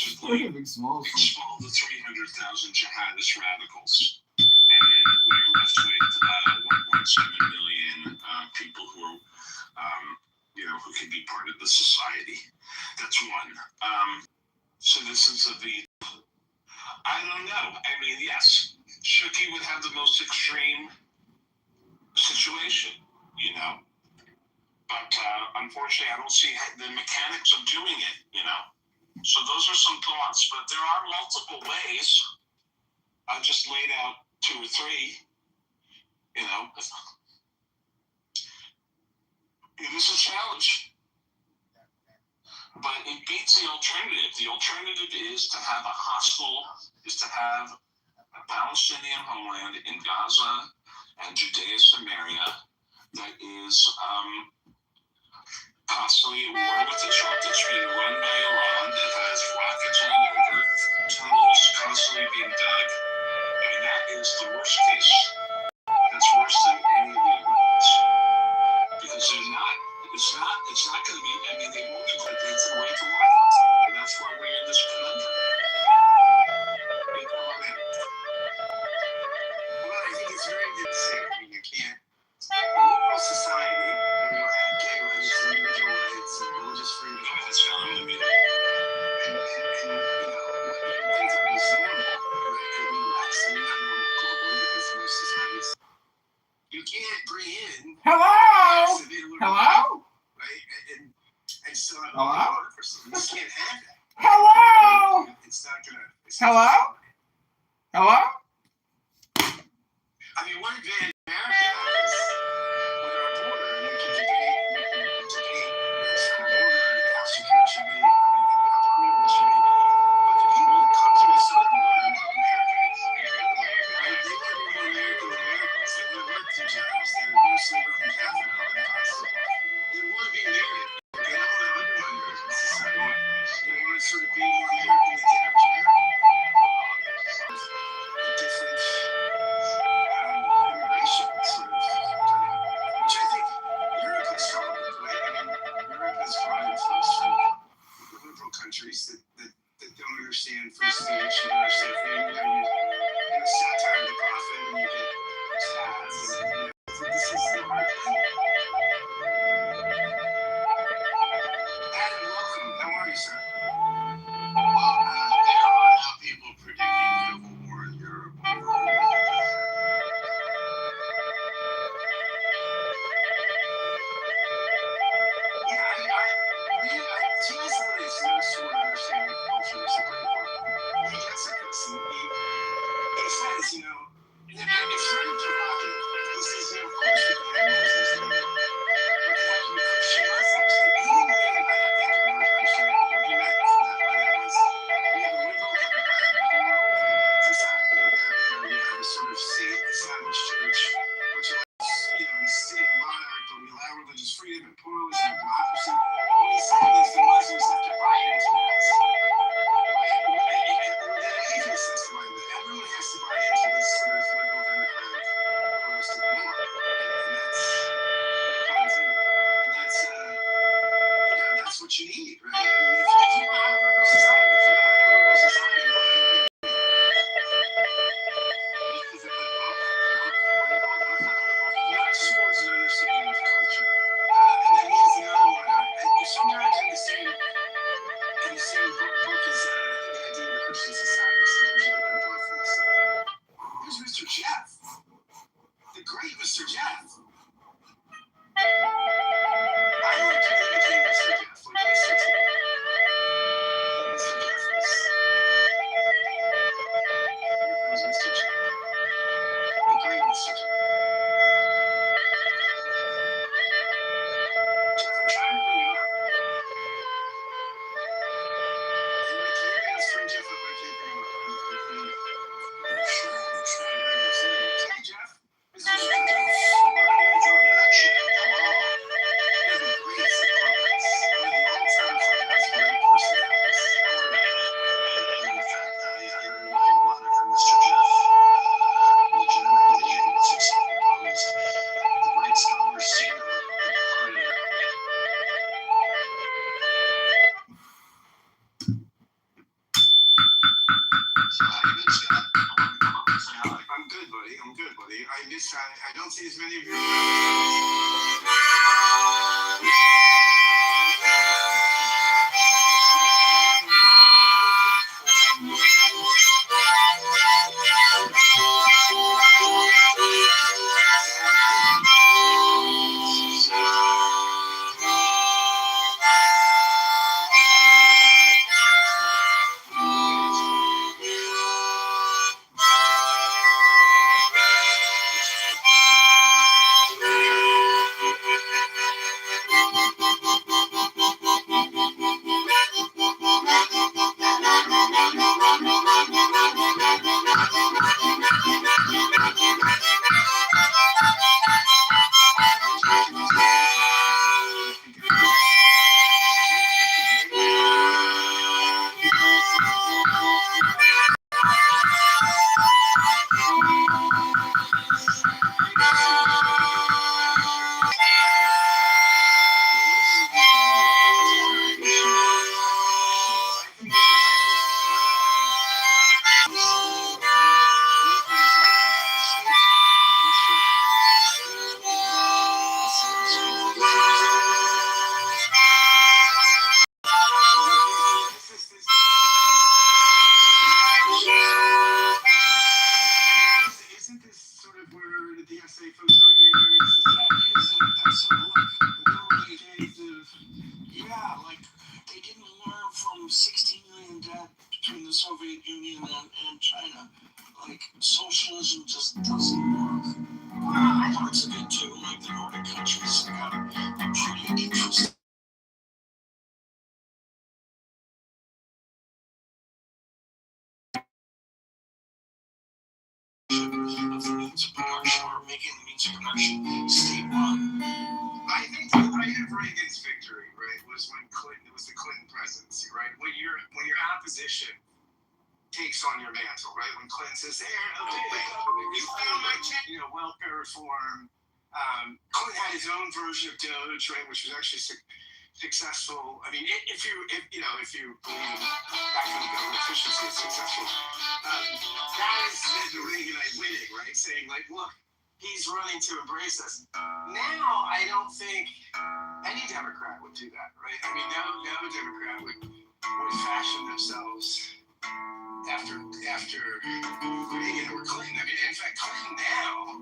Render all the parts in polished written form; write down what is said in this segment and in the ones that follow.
expel the 300,000 jihadist radicals. And then we're left with 1.7 million people who are, who can be part of the society. That's one. Citizens of the, I don't know. I mean, yes, Shuki would have the most extreme situation, But unfortunately, I don't see the mechanics of doing it, So those are some thoughts, but there are multiple ways. I just laid out 2 or 3, It is a challenge. But it beats the alternative. The alternative is to have a Palestinian homeland in Gaza and Judea Samaria that is constantly at war with Israel, that's being run by Iran, that has rockets all over, tunnels constantly being dug. I mean, that is the worst case. That's worse than any of the other ones. Because it's not going to be, they won't be good things away from Iran. And that's why we're in this conundrum. Well, I think it's very good to say, you can't. In liberal society, you have gay rights, individual rights, and religious freedom. That's how I'm going to be. And things are just normal, right? In the West, and not normal globally because most societies. You can't bring in. Hello? Right? And still have Hello? democracy. You just can't have that. Hello? It's not going to. Hello? Hello? I mean, one advantage America has with our border, and we can debate this, our border and how secure it should be, and how permanent it should be. But the people that come to the southern border are not Americans. Right? They want to be more American than Americans. They want to work 2 jobs. They're mostly working half an hour and constantly. They want to be American. They don't want to undermine American society. They want to sort of be more American than the average American. A different immigration sort of dynamic, which I think Europe has struggled with, right? I mean, Europe has brought in folks from the liberal countries that don't understand free speech and don't understand freedom. You satire the prophet and you get stats. And, so this is the hard thing. Adam, welcome. How are you, sir? Well, there are now people predicting civil war in Europe. T.S. Eliot's no sort of understanding of culture is a great book. He gets at this, and he says, it's very provocative. He says, of course we can have I don't see as many of your Isn't this sort of where the DSA folks are here? Yeah, like they didn't learn from 16 million debt between the Soviet Union and China. Like socialism just doesn't work. Parts of it too, like the Nordic countries, got a pretty interesting. Of the means of production or making the means of production state run. I think the height of Reagan's victory, right, was when Clinton, it was the Clinton presidency, right? When your opposition takes on your mantle, right? When Clinton says, "There, you found my check," welfare reform. Clinton had his own version of Doge, right, which was actually successful. I mean, if you believe that kind of government efficiency is successful, that is the Reaganite winning, right? Saying like, look, he's running to embrace us. Now, I don't think any Democrat would do that, right? I mean, no Democrat would fashion themselves after Reagan or Clinton. I mean, in fact, Clinton now,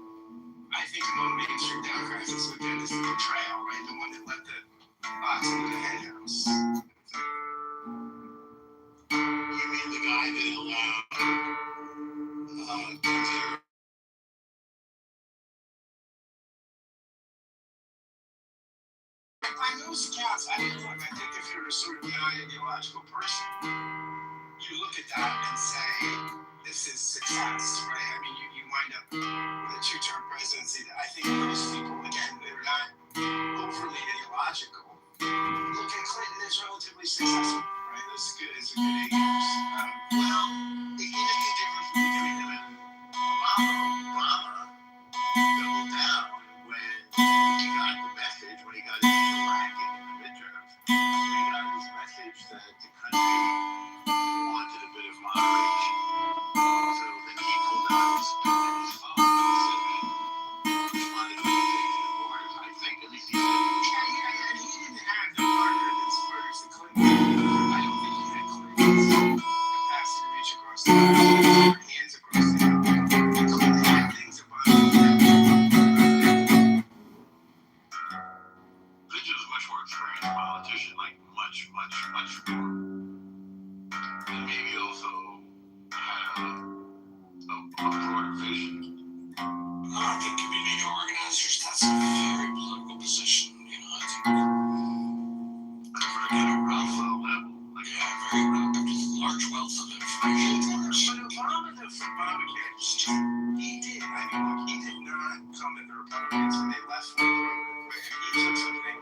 I think among mainstream Democrats, this would be the betrayal, right? The one that let the box into the henhouse. You mean the guy that allowed By most accounts, I think if you're a sort of non-ideological person, you look at that and say, this is success, right? I mean, you wind up with a two-term presidency that I think most people, again, they're not overly ideological, look at Clinton as relatively successful, right? Those are good 8 years. well, the interesting difference between him and Obama doubled down when he got the message, when he got his ranking in the midterms, when he got his message that the country wanted a bit of moderation. So then he pulled out his phone and said he wanted to take to the borders. I think at least he said. And he didn't have the murders that Clinton did. I don't think he had Clinton's capacity to reach across the aisle, or hands across the aisle. Clinton had things about him. Clinton was much more experienced politician, like much more. And maybe also had a broader vision. I think community organizers, that's a very political position. I think At a low level. very large wealth of information. But Obamacare, he did. I mean, look, he did not come at the Republicans when they left. He took something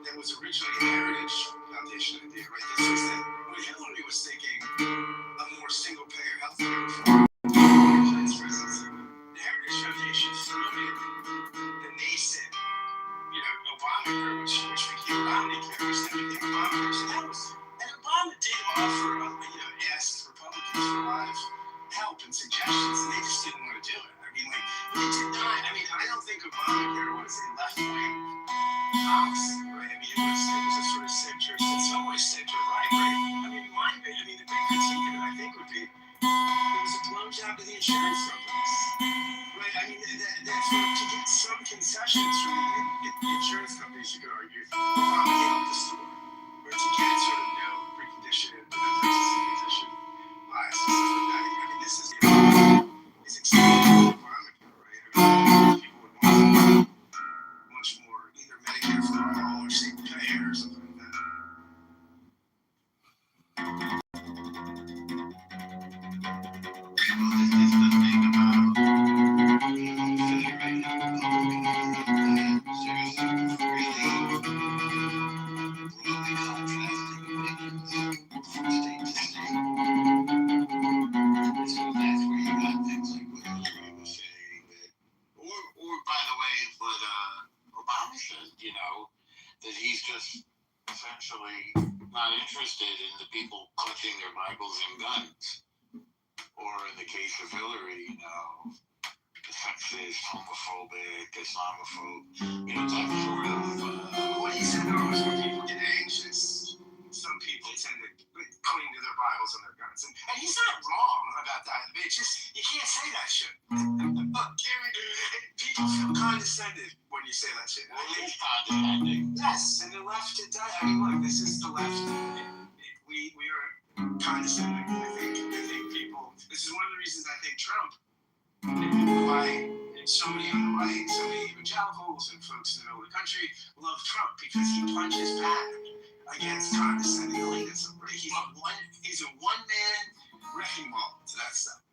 that was originally a Heritage Foundation idea, right? This was that when Hillary was thinking a more single-payer health care reform, Clinton's presidency, the Heritage Foundation floated the nascent, Obamacare, which became Obamacare, which then became Obamacare. So that was, and Obama did offer, asked Republicans for a lot of help and suggestions, and they just didn't want to do it. I mean, mean, like, it did not, I mean, I don't think Obamacare was a left-wing policy, right? I mean, it was a sort of center, in some ways center-right, right? I mean, the big critique of it, I think, would be it was a blowjob to the insurance companies, right? I mean, that's sort of to get some concessions from the insurance companies, you could argue, Obama gave up the store, or to get sort of no precondition and position bias and stuff like that. I mean, this is extremely Obamacare, right? I mean, people would want much more, either Medicare for all or single payer or something like that. Well, this is the thing about Philly right now. There's really broadly contrasting opinions from state to state. So that's where you got things like what Hillary was saying, that, or by the way, what Obama said, that he's just essentially not interested in the people collecting their Bibles and guns. Or in the case of Hillary, the sexist, homophobic, Islamophobe, that sort of. What he said though was when people get anxious, some people tend to cling to their Bibles and their guns. And he's not wrong about that. I mean, it's just, you can't say that shit. People feel condescended when you say that shit. Well, it is condescending. Yes, and the left did that. I mean, look, this is the left. We are condescending. I think people, this is one of the reasons I think Trump, why so many on the right, so many evangelicals and folks in the middle of the country love Trump, because he punches back against condescending elitism, right? He's a one-man wrecking ball to that stuff.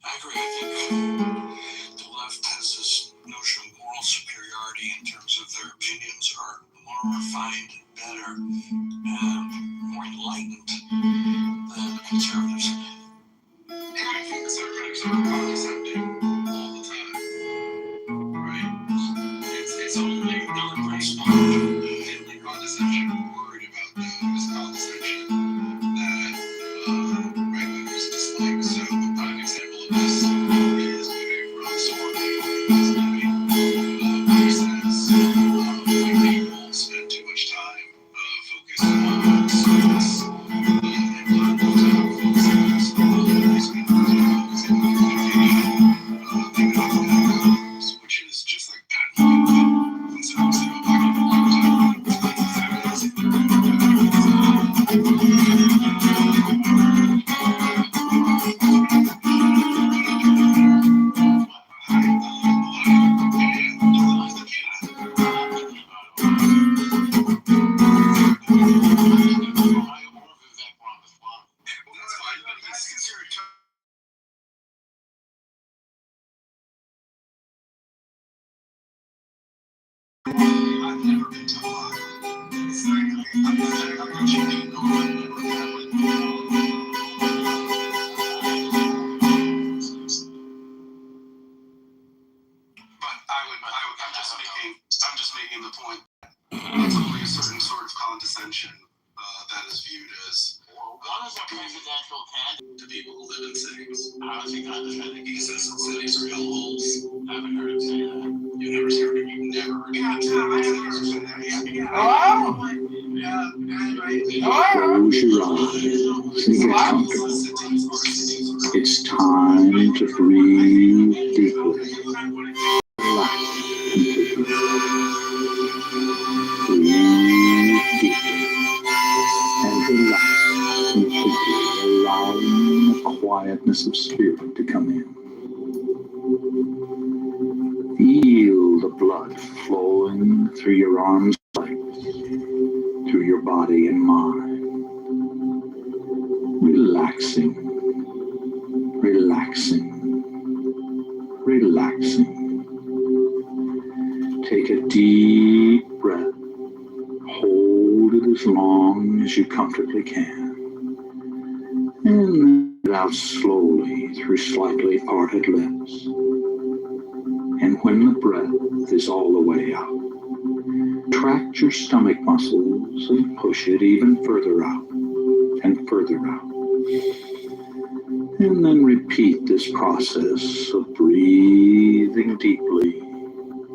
I agree. I think the left has this notion of moral superiority in terms of their opinions are more refined, better, and more enlightened than the conservatives. And I think conservatives are condescending all the time, right? It's only non-personal, only condescension. I'm worried about this condescension that right-wingers dislike. So a prime example of this is from Sorby, who says white people spend too much time focused on sports and not focused on which is just like patent. I've never been to a lot. It's like, I'm not cheating I'm just making the point. It's only a certain sort of condescension that is viewed as. Well, one is a presidential candidate. To people who live in cities. How is he condescending? He says that cities are hellholes. I haven't heard him say that. You've never heard him. You've never heard him. Yeah, Tom, I never heard him say that. Yeah. Hello? Hello? Close your eyes and get comfortable. It's time to breathe deeply. Relax completely. Breathe deeply and relax completely, allowing the quietness of spirit to come in. Feel the blood flowing through your arms, legs, through your body and mind. Relaxing, relaxing, relaxing. Take a deep breath. Hold it as long as you comfortably can. And let it out slowly through slightly parted lips. And when the breath is all the way out, contract your stomach muscles and push it even further out and further out. And then repeat this process of breathing deeply